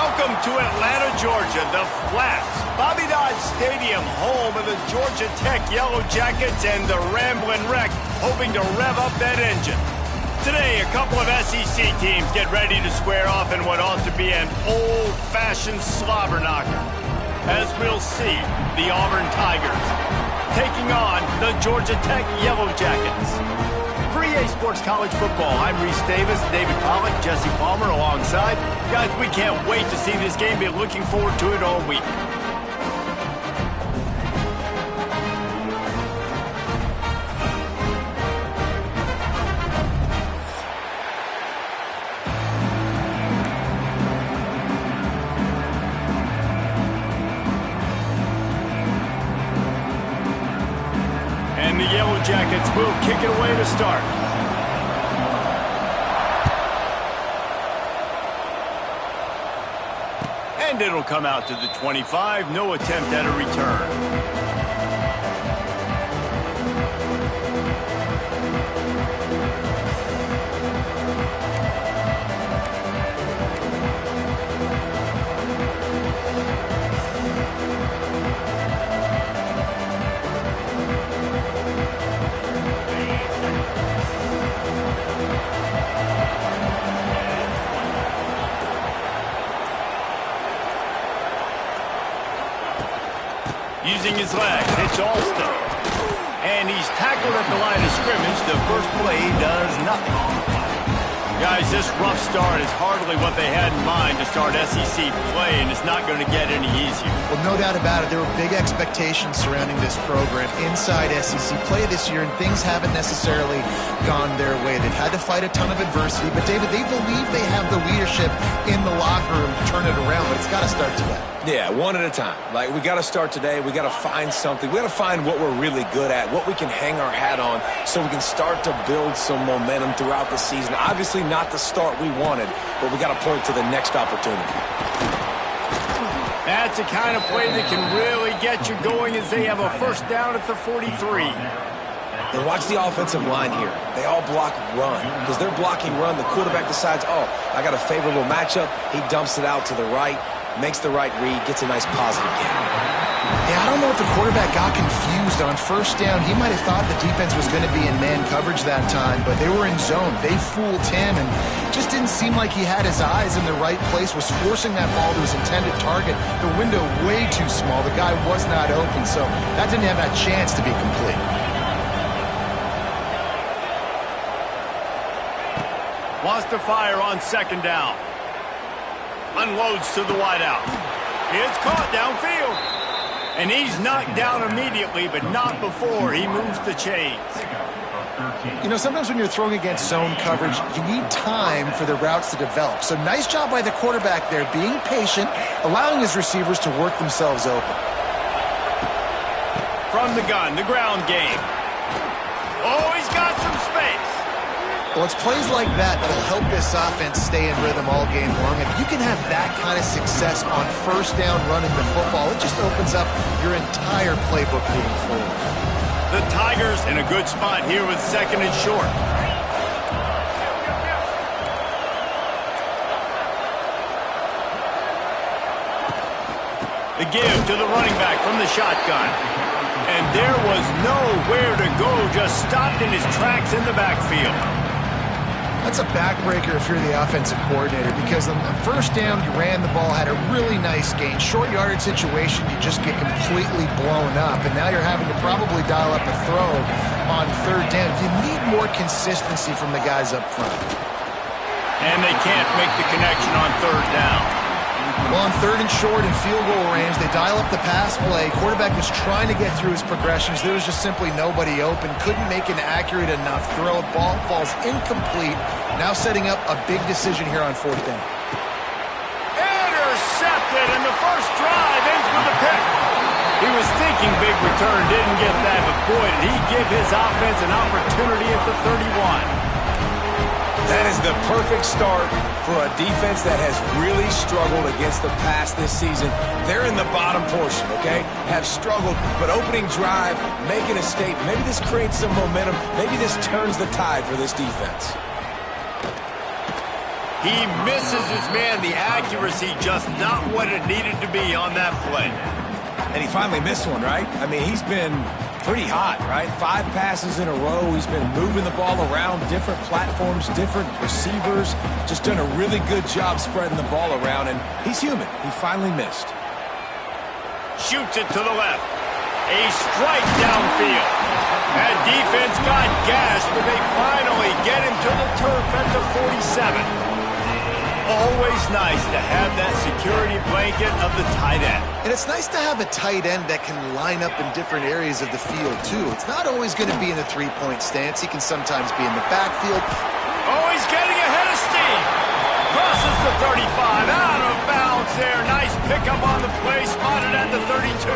Welcome to Atlanta, Georgia, the Flats, Bobby Dodd Stadium, home of the Georgia Tech Yellow Jackets and the Ramblin' Wreck, hoping to rev up that engine. Today, a couple of SEC teams get ready to square off in what ought to be an old-fashioned slobber knocker. As we'll see, the Auburn Tigers taking on the Georgia Tech Yellow Jackets. For EA Sports College Football, I'm Reese Davis, David Pollack, Jesse Palmer alongside. Guys, we can't wait to see this game. Been looking forward to it all week. And the Yellow Jackets will kick it away to start. And it'll come out to the 25. No attempt at a return. Using his legs, it's Alston. And he's tackled at the line of scrimmage. The first play does nothing. Guys, this rough start is hardly what they had in mind to start SEC play, and it's not going to get any easier. Well, no doubt about it. There were big expectations surrounding this program inside SEC play this year, and things haven't necessarily gone their way. They've had to fight a ton of adversity, but, David, they believe they have the leadership in the locker room to turn it around, but it's got to start today. Yeah, one at a time. Like, we got to start today. We got to find something. We got to find what we're really good at, what we can hang our hat on so we can start to build some momentum throughout the season. Obviously not the start we wanted, but we got to point to the next opportunity. That's the kind of play that can really get you going as they have a first down at the 43. And watch the offensive line here. They all block run. Because they're blocking run, the quarterback decides, oh, I got a favorable matchup. He dumps it out to the right, makes the right read, gets a nice positive gain. Yeah, I don't know if the quarterback got confused on first down. He might have thought the defense was going to be in man coverage that time, but they were in zone. They fooled him, and just didn't seem like he had his eyes in the right place, was forcing that ball to his intended target. The window way too small. The guy was not open, so that didn't have that chance to be complete. Wants to fire on second down. Unloads to the wideout. It's caught downfield. And he's knocked down immediately, but not before he moves the chains. You know, sometimes when you're throwing against zone coverage, you need time for the routes to develop. So nice job by the quarterback there, being patient, allowing his receivers to work themselves open. From the gun, the ground game. Oh, he's got some space. Well, it's plays like that that'll help this offense stay in rhythm all game long. If you can have that kind of success on first down running the football, it just opens up your entire playbook moving forward. The Tigers in a good spot here with second and short. The give to the running back from the shotgun. And there was nowhere to go, just stopped in his tracks in the backfield. That's a backbreaker if you're the offensive coordinator, because on the first down, you ran the ball, had a really nice gain. Short yardage situation, you just get completely blown up, and now you're having to probably dial up a throw on third down. You need more consistency from the guys up front. And they can't make the connection on third down. Well, on third and short and field goal range, they dial up the pass play. Quarterback was trying to get through his progressions. There was just simply nobody open. Couldn't make an accurate enough throw. Ball falls incomplete. Now setting up a big decision here on fourth down. Intercepted, and the first drive ends with a pick. He was thinking big return, didn't get that, but boy, did he give his offense an opportunity at the 31. That is the perfect start for a defense that has really struggled against the pass this season. They're in the bottom portion, okay? Have struggled, but opening drive, making a statement. Maybe this creates some momentum. Maybe this turns the tide for this defense. He misses his man. The accuracy just not what it needed to be on that play. And he finally missed one, right? I mean, he's been pretty hot, right? 5 passes in a row. He's been moving the ball around different platforms, different receivers. Just done a really good job spreading the ball around, and he's human. He finally missed. Shoots it to the left. A strike downfield. That defense got gashed, but they finally get him to the turf at the 47. Always nice to have that security blanket of the tight end. And it's nice to have a tight end that can line up in different areas of the field, too. It's not always going to be in a three-point stance. He can sometimes be in the backfield. Oh, he's getting ahead of steam. Crosses the 35, out of bounds there. Nice pickup on the play, spotted at the 32.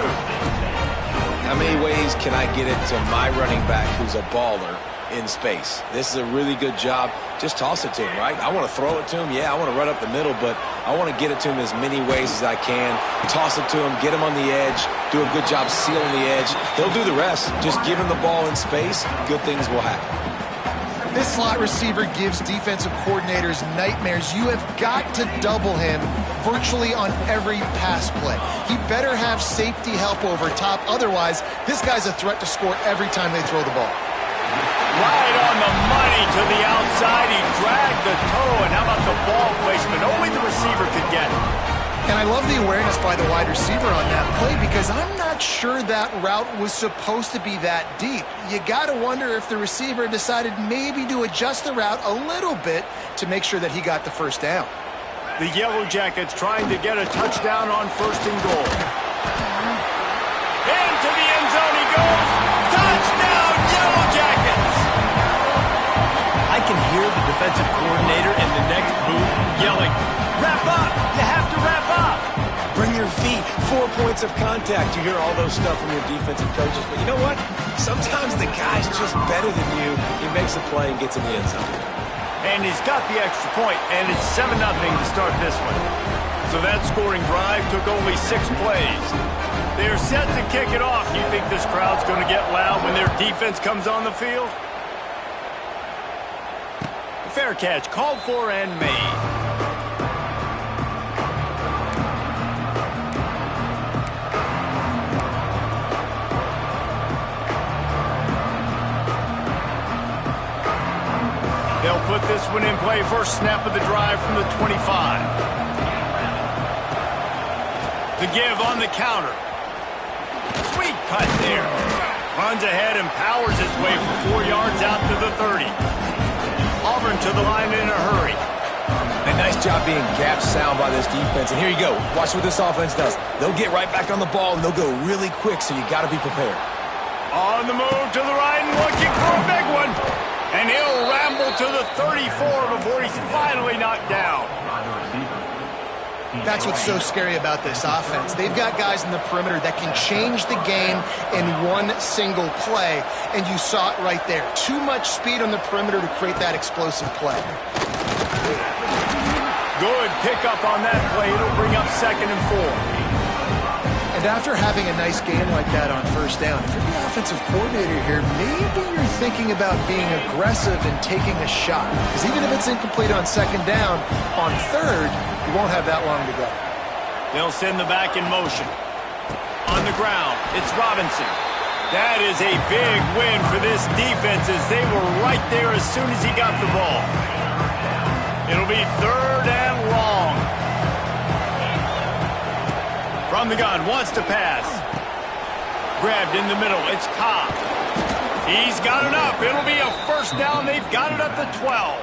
How many ways can I get it to my running back who's a baller in space? This is a really good job. Just toss it to him, right? I want to throw it to him. Yeah, I want to run up the middle, but I want to get it to him as many ways as I can. Toss it to him, get him on the edge, do a good job sealing the edge. He'll do the rest. Just give him the ball in space, good things will happen. This slot receiver gives defensive coordinators nightmares. You have got to double him virtually on every pass play. He better have safety help over top. Otherwise, this guy's a threat to score every time they throw the ball. Right on the money to the outside. He dragged the toe, and how about the ball placement? Only the receiver could get it. And I love the awareness by the wide receiver on that play because I'm not sure that route was supposed to be that deep. You got to wonder if the receiver decided maybe to adjust the route a little bit to make sure that he got the first down. The Yellow Jackets trying to get a touchdown on 1st and goal. Into the end zone he goes. Touchdown, Yellow Jackets! I can hear the defensive coordinator in the next booth yelling, "Wrap up! You have to wrap up!" Bring your feet, 4 points of contact. You hear all those stuff from your defensive coaches. But you know what? Sometimes the guy's just better than you. He makes a play and gets in the end zone. And he's got the extra point, and it's 7-0 to start this one. So that scoring drive took only 6 plays. They're set to kick it off. You think this crowd's going to get loud when their defense comes on the field? Fair catch, called for and made. They'll put this one in play. First snap of the drive from the 25. The give on the counter. Sweet cut there. Runs ahead and powers his way for 4 yards out to the 30. Auburn to the line in a hurry. A nice job being gap sound by this defense. And here you go. Watch what this offense does. They'll get right back on the ball, and they'll go really quick, so you got to be prepared. On the move to the right and looking for a big one. And he'll ramble to the 34 before he's finally knocked down. That's what's so scary about this offense. They've got guys in the perimeter that can change the game in one single play, and you saw it right there. Too much speed on the perimeter to create that explosive play. Good pickup on that play. It'll bring up 2nd and 4. And after having a nice game like that on first down, if you're the offensive coordinator here, maybe you're thinking about being aggressive and taking a shot. Because even if it's incomplete on 2nd down, on 3rd, you won't have that long to go. They'll send the back in motion. On the ground, it's Robinson. That is a big win for this defense as they were right there as soon as he got the ball. It'll be 3rd and long. From the gun, wants to pass. Grabbed in the middle, it's Cobb. He's got enough. It'll be a first down. They've got it at the 12.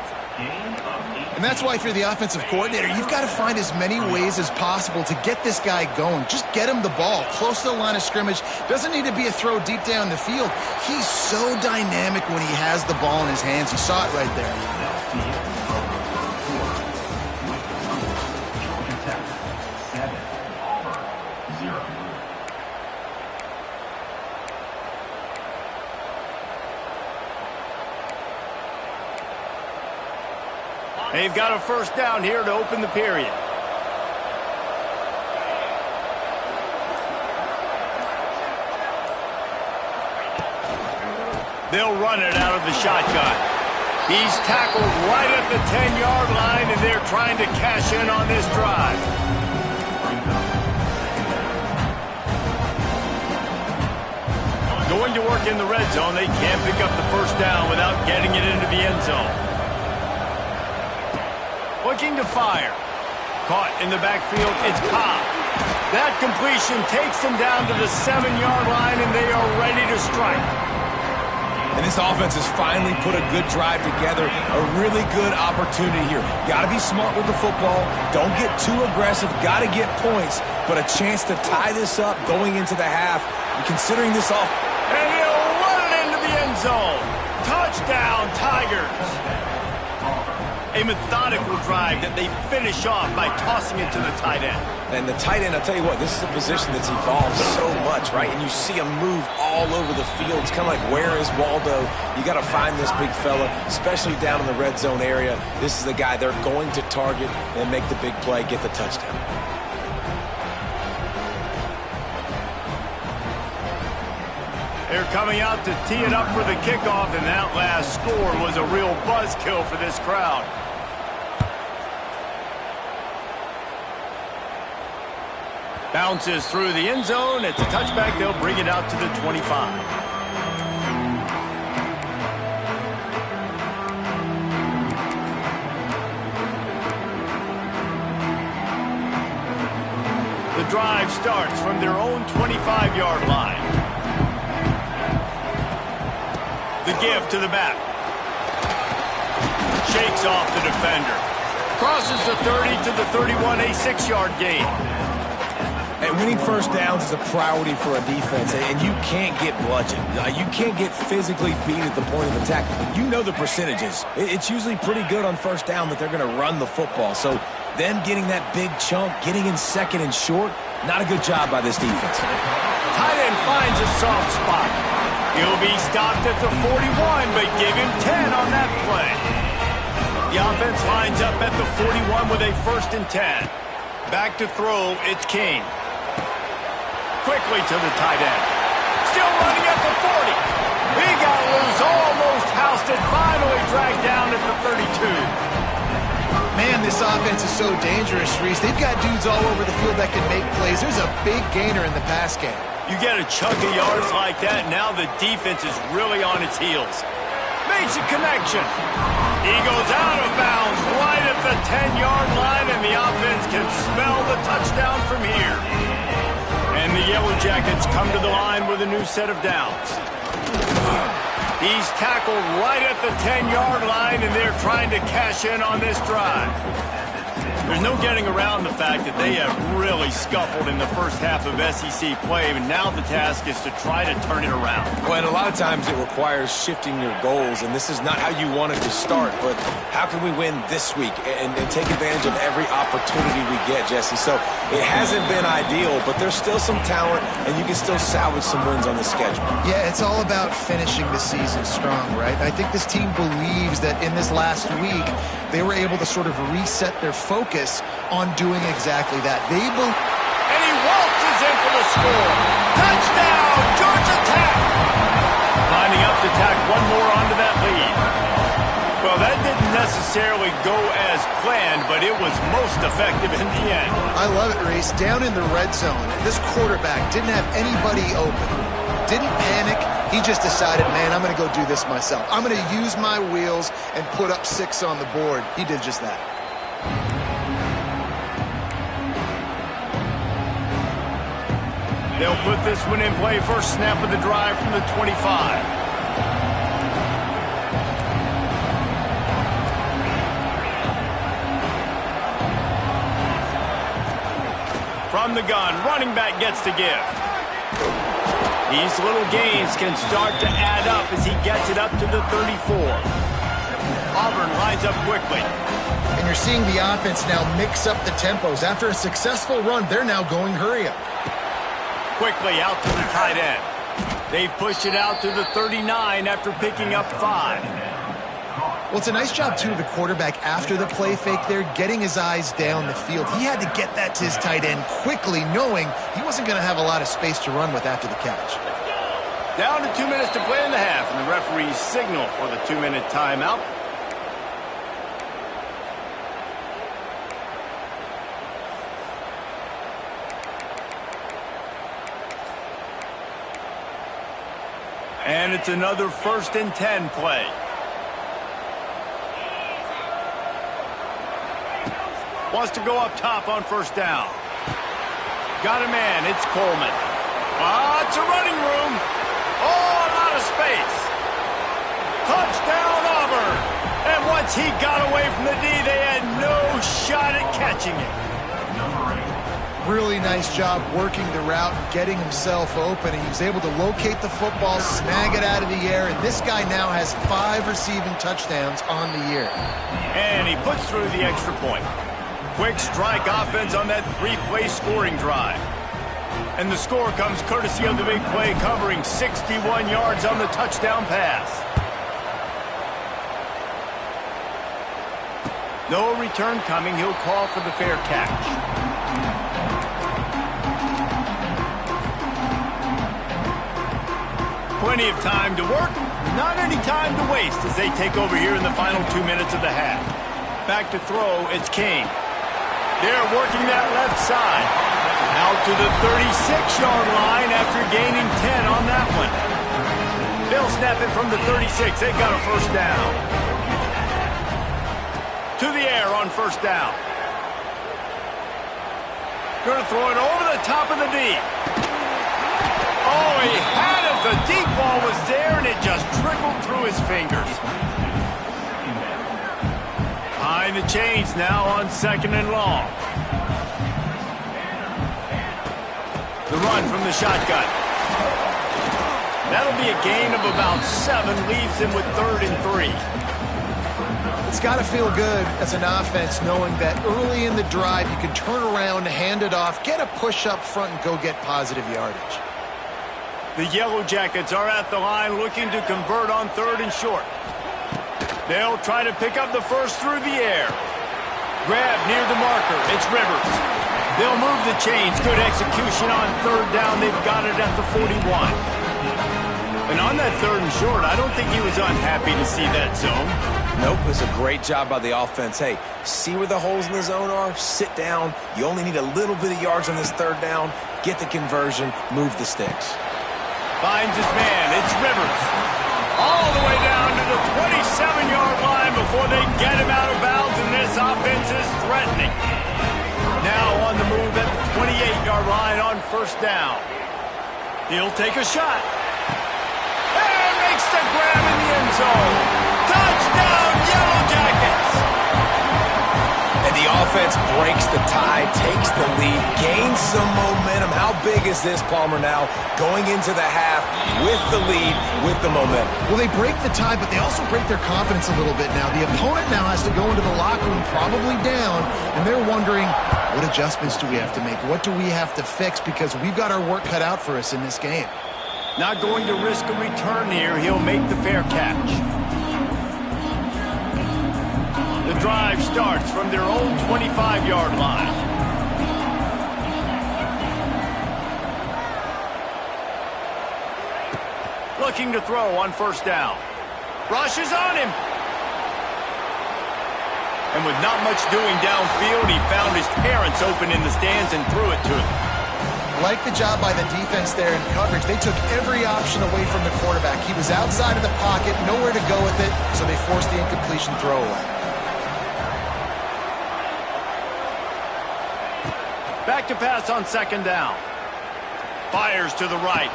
And that's why if you're the offensive coordinator, you've got to find as many ways as possible to get this guy going. Just get him the ball close to the line of scrimmage. Doesn't need to be a throw deep down the field. He's so dynamic when he has the ball in his hands. You saw it right there. They've got a first down here to open the period. They'll run it out of the shotgun. He's tackled right at the 10-yard line, and they're trying to cash in on this drive. Going to work in the red zone, they can't pick up the first down without getting it into the end zone. Looking to fire. Caught in the backfield, it's Cobb. That completion takes them down to the 7-yard line, and they are ready to strike. And this offense has finally put a good drive together, a really good opportunity here. Got to be smart with the football. Don't get too aggressive. Got to get points, but a chance to tie this up going into the half. And considering this off, and he'll run it into the end zone. Touchdown, Tigers. A methodical drive that they finish off by tossing it to the tight end. And the tight end, I'll tell you what, this is a position that's evolved so much, right? And you see him move all over the field. It's kind of like, where is Waldo? You got to find this big fella, especially down in the red zone area. This is the guy they're going to target and make the big play, get the touchdown. They're coming out to tee it up for the kickoff, and that last score was a real buzzkill for this crowd. Bounces through the end zone. It's a touchback. They'll bring it out to the 25. The drive starts from their own 25-yard line. The give to the back. Shakes off the defender. Crosses the 30 to the 31, a 6-yard gain. And winning first downs is a priority for a defense, and you can't get bludgeoned. You can't get physically beat at the point of attack. You know the percentages. It's usually pretty good on first down that they're going to run the football. So them getting that big chunk, getting in second and short, not a good job by this defense. Tight end finds a soft spot. He'll be stopped at the 41, but give him 10 on that play. The offense lines up at the 41 with a 1st and 10. Back to throw, it's King. Quickly to the tight end. Still running at the 40. He got loose, almost housed it, finally dragged down at the 32. Man, this offense is so dangerous, Reese. They've got dudes all over the field that can make plays. There's a big gainer in the pass game. You get a chunk of yards like that, now the defense is really on its heels. Makes a connection. He goes out of bounds right at the 10-yard line, and the offense can smell the touchdown from here. And the Yellow Jackets come to the line with a new set of downs. He's tackled right at the 10-yard line, and they're trying to cash in on this drive. There's no getting around the fact that they have really scuffled in the first half of SEC play, and now the task is to try to turn it around. Well, and a lot of times it requires shifting your goals, and this is not how you wanted to start, but how can we win this week and take advantage of every opportunity we get, Jesse? So it hasn't been ideal, but there's still some talent, and you can still salvage some wins on the schedule. Yeah, it's all about finishing the season strong, right? I think this team believes that in this last week, they were able to sort of reset their focus on doing exactly that. And he waltzes in for the score. Touchdown, Georgia Tech! Lining up to tack one more onto that lead. Well, that didn't necessarily go as planned, but it was most effective in the end. I love it, Reese. Down in the red zone, this quarterback didn't have anybody open. Didn't panic. He just decided, man, I'm going to go do this myself. I'm going to use my wheels and put up 6 on the board. He did just that. They'll put this one in play. First snap of the drive from the 25. From the gun, running back gets to give. These little gains can start to add up as he gets it up to the 34. Auburn lines up quickly. And you're seeing the offense now mix up the tempos. After a successful run, they're now going hurry up. Quickly out to the tight end. They've pushed it out to the 39 after picking up 5. Well, it's a nice job, too, of the quarterback after the play fake there, getting his eyes down the field. He had to get that to his tight end quickly, knowing he wasn't going to have a lot of space to run with after the catch. Down to 2 minutes to play in the half, and the referees signal for the 2-minute timeout. And it's another 1st and 10 play. Wants to go up top on 1st down. Got a man. It's Coleman. It's a running room. Oh, a lot of space. Touchdown, Auburn. And once he got away from the D, they had no shot at catching it. Really nice job working the route and getting himself open. He was able to locate the football, snag it out of the air, and this guy now has 5 receiving touchdowns on the year. And he puts through the extra point. Quick strike offense on that 3-play scoring drive. And the score comes courtesy of the big play, covering 61 yards on the touchdown pass. No return coming. He'll call for the fair catch. Plenty of time to work, not any time to waste as they take over here in the final 2 minutes of the half. Back to throw, it's King. They're working that left side. Out to the 36-yard line after gaining 10 on that one. They'll snap it from the 36. They've got a 1st down. To the air on 1st down. Going to throw it over the top of the D. Oh, he had it. The deep ball was there, and it just trickled through his fingers. Behind the chains now on 2nd and long. The run from the shotgun. That'll be a gain of about 7, leaves him with 3rd and 3. It's got to feel good as an offense knowing that early in the drive you can turn around, hand it off, get a push up front, and go get positive yardage. The Yellow Jackets are at the line looking to convert on 3rd and short. They'll try to pick up the 1st through the air. Grab near the marker. It's Rivers. They'll move the chains. Good execution on 3rd down. They've got it at the 41. And on that 3rd and short, I don't think he was unhappy to see that zone. Nope, it was a great job by the offense. Hey, see where the holes in the zone are? Sit down. You only need a little bit of yards on this 3rd down. Get the conversion. Move the sticks. Finds his man. It's Rivers. All the way down to the 27-yard line before they get him out of bounds, and this offense is threatening. Now on the move at the 28-yard line on 1st down. He'll take a shot. And makes the grab in the end zone. Touchdown, Yellow Jackets! And the offense breaks the tie, takes the lead, gains some momentum. How big is this, Palmer, now? Going into the half with the lead, with the momentum. Well, they break the tie, but they also break their confidence a little bit now. The opponent now has to go into the locker room probably down, and they're wondering, what adjustments do we have to make? What do we have to fix? Because we've got our work cut out for us in this game. Not going to risk a return here. He'll make the fair catch. The drive starts from their own 25-yard line. Looking to throw on 1st down. Rushes on him. And with not much doing downfield, he found his parents open in the stands and threw it to him. Like the job by the defense there in coverage. They took every option away from the quarterback. He was outside of the pocket, nowhere to go with it, so they forced the incompletion throwaway. Back to pass on 2nd down. Fires to the right.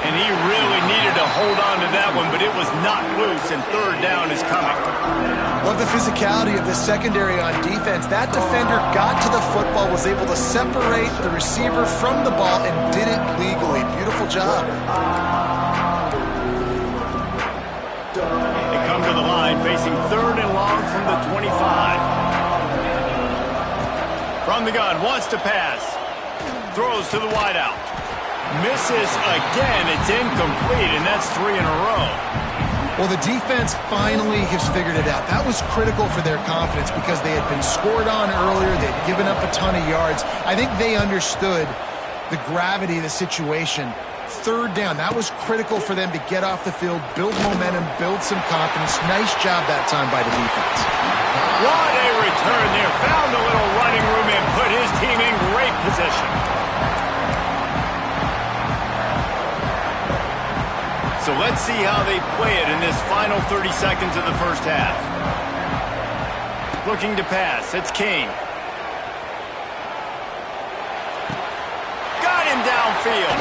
And he really needed to hold on to that one, but it was not loose, and 3rd down is coming. Love the physicality of the secondary on defense. That defender got to the football, was able to separate the receiver from the ball, and did it legally. Beautiful job. They come to the line facing 3rd and long from the 25. From the gun, wants to pass. Throws to the wideout. Misses again. It's incomplete, and that's 3 in a row. Well, the defense finally has figured it out. That was critical for their confidence because they had been scored on earlier. They'd given up a ton of yards. I think they understood the gravity of the situation. 3rd down, that was critical for them to get off the field, build momentum, build some confidence. Nice job that time by the defense. What a return there. Found a little running room and put his team in great position. So let's see how they play it in this final 30 seconds of the first half. Looking to pass. It's King. Got him downfield.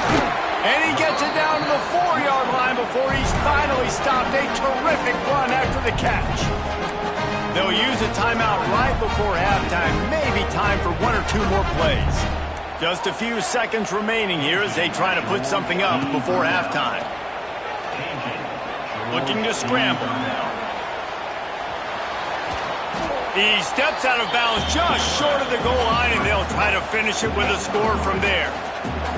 And he gets it down to the 4-yard line before he's finally stopped. A terrific run after the catch. They'll use a timeout right before halftime. Maybe time for 1 or 2 more plays. Just a few seconds remaining here as they try to put something up before halftime. Looking to scramble. He steps out of bounds just short of the goal line, and they'll try to finish it with a score from there.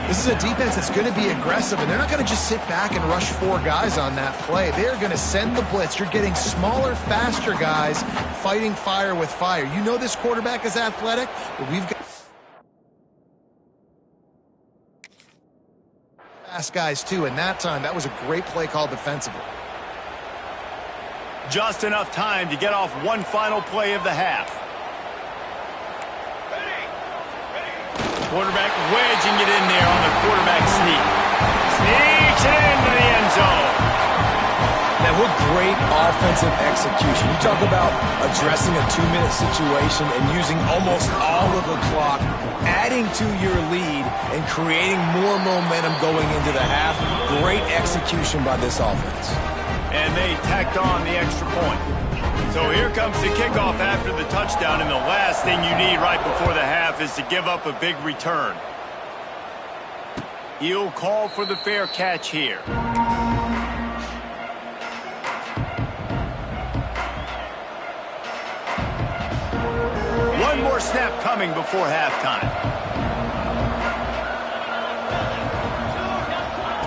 This is a defense that's going to be aggressive, and they're not going to just sit back and rush 4 guys on that play. They're going to send the blitz. You're getting smaller, faster guys fighting fire with fire. You know this quarterback is athletic, but we've got fast guys too, and that time, that was a great play call defensively. Just enough time to get off one final play of the half. Quarterback wedging it in there on the quarterback sneak. Sneaks it into the end zone. Now, what great offensive execution. You talk about addressing a 2-minute situation and using almost all of the clock, adding to your lead and creating more momentum going into the half. Great execution by this offense. And they tacked on the extra point. So here comes the kickoff after the touchdown, and the last thing you need right before the half is to give up a big return. He'll call for the fair catch here. One more snap coming before halftime.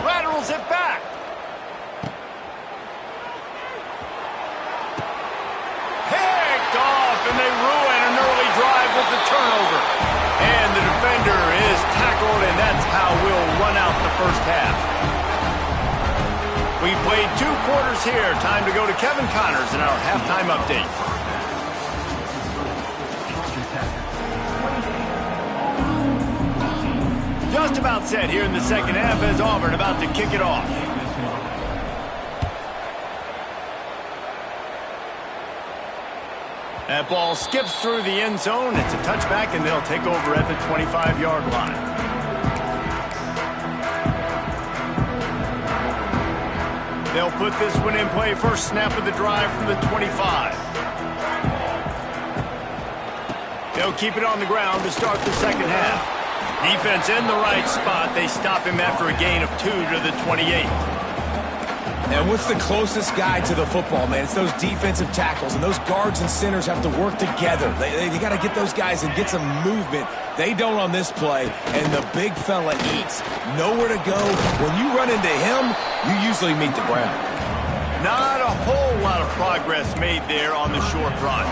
Laterals it back. And they ruin an early drive with the turnover. And the defender is tackled, and that's how we'll run out the first half. We played 2 quarters here. Time to go to Kevin Connors in our halftime update. Just about set here in the second half as Auburn about to kick it off. That ball skips through the end zone. It's a touchback, and they'll take over at the 25-yard line. They'll put this one in play. First snap of the drive from the 25. They'll keep it on the ground to start the second half. Defense in the right spot. They stop him after a gain of 2 to the 28. And what's the closest guy to the football, man? It's those defensive tackles, and those guards and centers have to work together. They got to get those guys and get some movement. They don't on this play, and the big fella eats. Nowhere to go. When you run into him, you usually meet the ground. Not a whole lot of progress made there on the short run.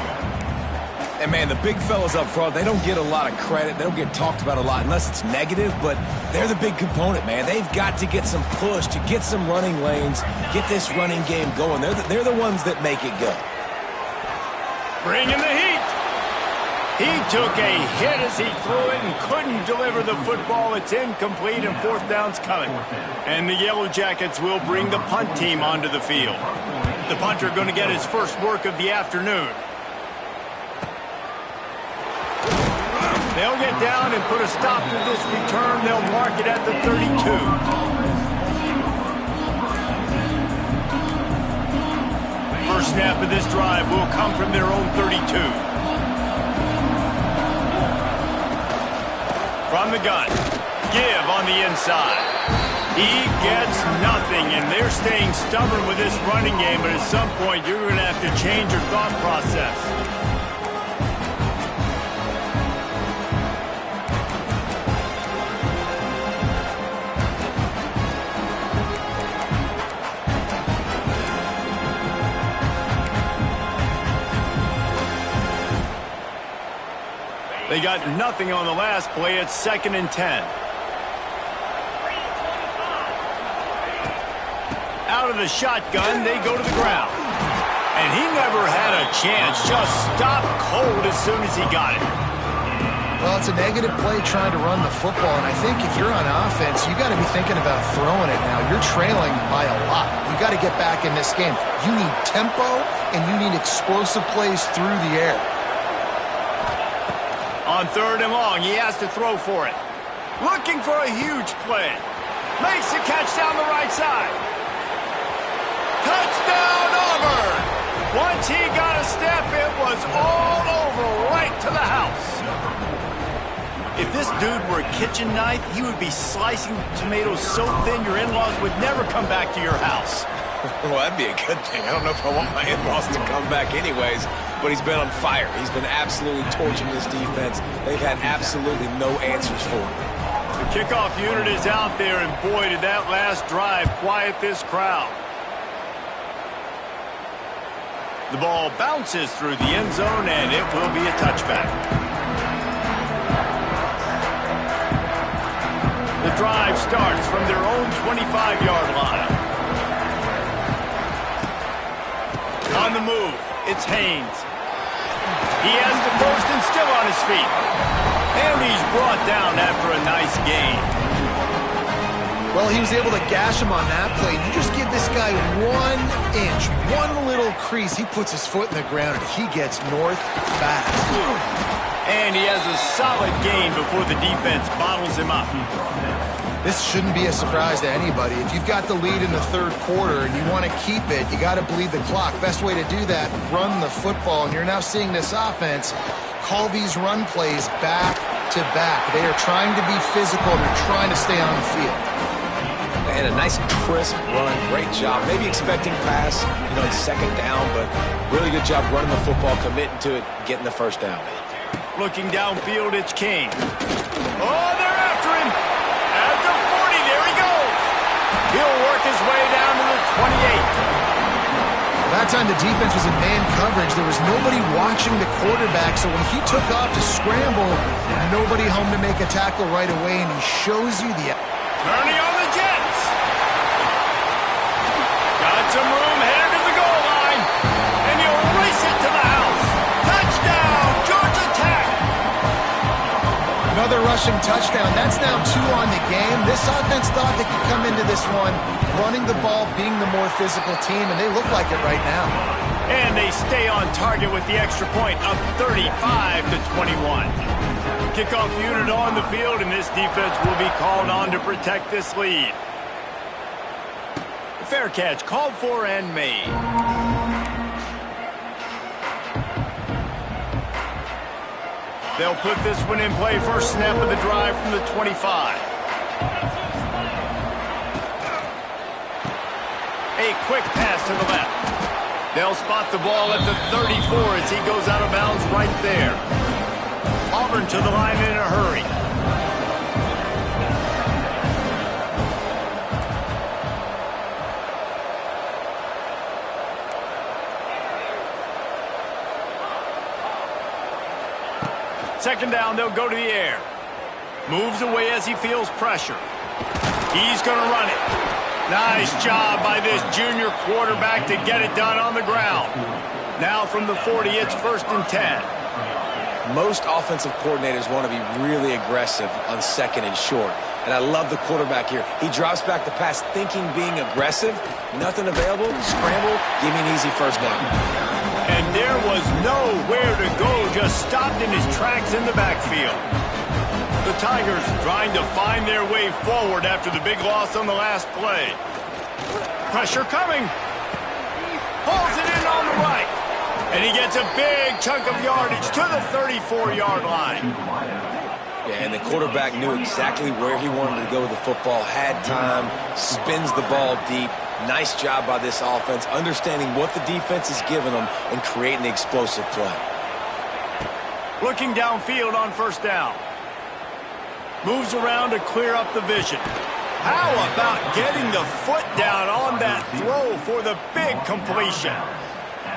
And, man, the big fellas up front, they don't get a lot of credit. They don't get talked about a lot unless it's negative, but they're the big component, man. They've got to get some push, to get some running lanes, get this running game going. They're the ones that make it go. Bringing the heat. He took a hit as he threw it and couldn't deliver the football. It's incomplete, and 4th down's coming. And the Yellow Jackets will bring the punt team onto the field. The punter going to get his first work of the afternoon. They'll get down and put a stop to this return. They'll mark it at the 32. First snap of this drive will come from their own 32. From the gun. Give on the inside. He gets nothing, and they're staying stubborn with this running game, but at some point you're going to have to change your thought process. They got nothing on the last play. It's 2nd and 10. Out of the shotgun, they go to the ground. And he never had a chance. Just stopped cold as soon as he got it. Well, it's a negative play trying to run the football, and I think if you're on offense, you got to be thinking about throwing it now. You're trailing by a lot. You got to get back in this game. You need tempo, and you need explosive plays through the air. On 3rd and long, he has to throw for it. Looking for a huge play. Makes the catch down the right side. Touchdown, Auburn! Once he got a step, it was all over right to the house. If this dude were a kitchen knife, he would be slicing tomatoes so thin your in-laws would never come back to your house. Well, that'd be a good thing. I don't know if I want my in-laws to come back anyways, but he's been on fire. He's been absolutely torching this defense. They've had absolutely no answers for him. The kickoff unit is out there, and boy, did that last drive quiet this crowd. The ball bounces through the end zone, and it will be a touchback. The drive starts from their own 25-yard line. On the move, it's Haynes. He has the first and still on his feet. And he's brought down after a nice gain. Well, he was able to gash him on that play. You just give this guy 1 inch, one little crease. He puts his foot in the ground, and he gets north fast. And he has a solid gain before the defense bottles him up. This shouldn't be a surprise to anybody. If you've got the lead in the 3rd quarter and you want to keep it, you got to bleed the clock. Best way to do that, run the football. And you're now seeing this offense call these run plays back to back. They are trying to be physical. They're trying to stay on the field. And a nice crisp run. Great job. Maybe expecting pass, in 2nd down, but really good job running the football, committing to it, getting the 1st down. Looking downfield, it's King. Oh, they're after him. At the 40, there he goes. He'll work his way down to the 28. That time the defense was in man coverage. There was nobody watching the quarterback, so when he took off to scramble, nobody home to make a tackle right away, and he shows you the... Turning on the Jets. Got some room headed to the goal line, and he'll race it to the house. Touchdown, Georgia Tech. Another rushing touchdown. That's now 2 on the game. This offense thought they could come into this one running the ball, being the more physical team, and they look like it right now. And they stay on target with the extra point, up 35-21. Kickoff unit on the field, and this defense will be called on to protect this lead. Fair catch called for and made. They'll put this one in play. First snap of the drive from the 25. A quick pass to the left. They'll spot the ball at the 34 as he goes out of bounds right there. Auburn to the line in a hurry. Second down, they'll go to the air. Moves away as he feels pressure. He's going to run it. Nice job by this junior quarterback to get it done on the ground. Now from the 40, it's 1st and 10. Most offensive coordinators want to be really aggressive on 2nd and short. And I love the quarterback here. He drops back the pass thinking being aggressive. Nothing available. Scramble. Give me an easy 1st down. And there was nowhere to go. Just stopped in his tracks in the backfield. The Tigers trying to find their way forward after the big loss on the last play. Pressure coming. Pulls it in on the right. And he gets a big chunk of yardage to the 34-yard line. Yeah, and the quarterback knew exactly where he wanted to go with the football, had time, spins the ball deep. Nice job by this offense, understanding what the defense is giving them and creating the explosive play. Looking downfield on 1st down. Moves around to clear up the vision. How about getting the foot down on that throw for the big completion?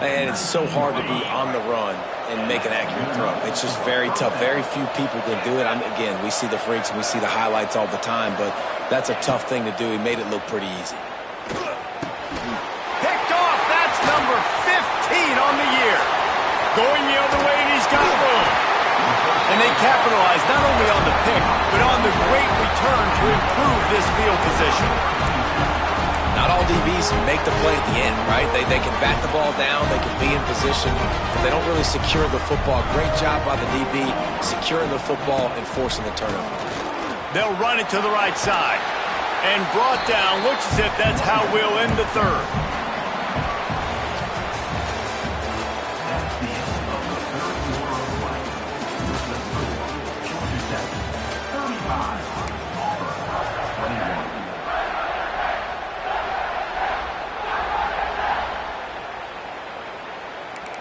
And it's so hard to be on the run and make an accurate throw. It's just very tough. Very few people can do it. Again, we see the freaks and we see the highlights all the time, but that's a tough thing to do. He made it look pretty easy. Picked off. That's number 15 on the year. Going the other way, and he's got room. And And they capitalized not only on the pick, but on the great return to improve this field position. Not all DBs make the play at the end, right? They can bat the ball down, they can be in position, but they don't really secure the football. Great job by the DB securing the football and forcing the turnover. They'll run it to the right side. And brought down. Looks as if that's how we'll end the third.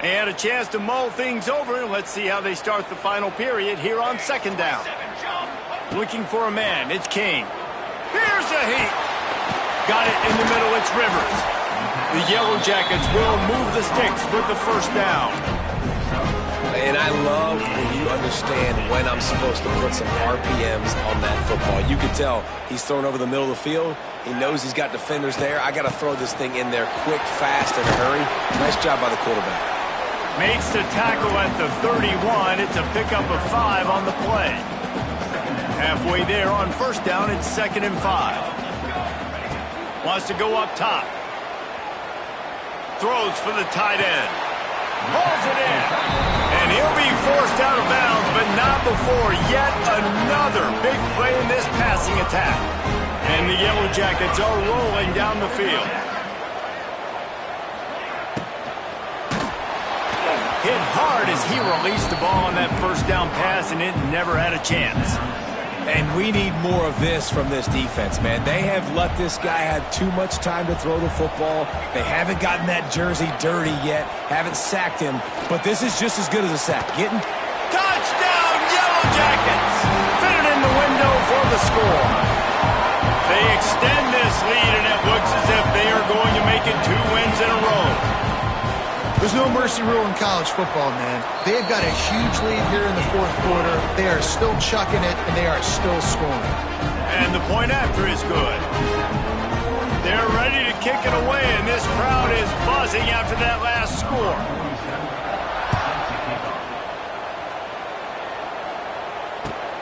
And a chance to mull things over. Let's see how they start the final period here on second down. Looking for a man. It's King. Here's a heat. Got it in the middle. It's Rivers. The Yellow Jackets will move the sticks with the first down. And I love when you understand when I'm supposed to put some RPMs on that football. You can tell he's thrown over the middle of the field. He knows he's got defenders there. I got to throw this thing in there quick, fast, in a hurry. Nice job by the quarterback. Makes the tackle at the 31. It's a pickup of 5 on the play. Halfway there on first down, it's 2nd and 5. Wants to go up top. Throws for the tight end. Hauls it in. And he'll be forced out of bounds, but not before yet another big play in this passing attack. And the Yellow Jackets are rolling down the field. Hit hard as he released the ball on that first down pass, and it never had a chance. And we need more of this from this defense, man. They have let this guy have too much time to throw the football. They haven't gotten that jersey dirty yet, haven't sacked him, but this is just as good as a sack. Getting touchdown, Yellow Jackets! Fitted in the window for the score. They extend this lead, and it looks as if they are going to make it 2 wins in a row. There's no mercy rule in college football, man. They've got a huge lead here in the fourth quarter. They are still chucking it, and they are still scoring. And the point after is good. They're ready to kick it away, and this crowd is buzzing after that last score.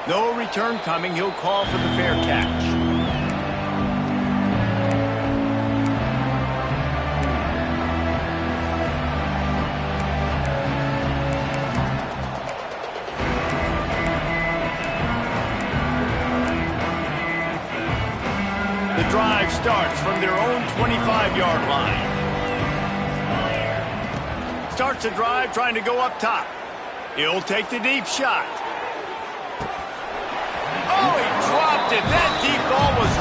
No return coming. He'll call for the fair catch. The drive starts from their own 25-yard line. Starts the drive trying to go up top. He'll take the deep shot. Oh, he dropped it. That deep ball was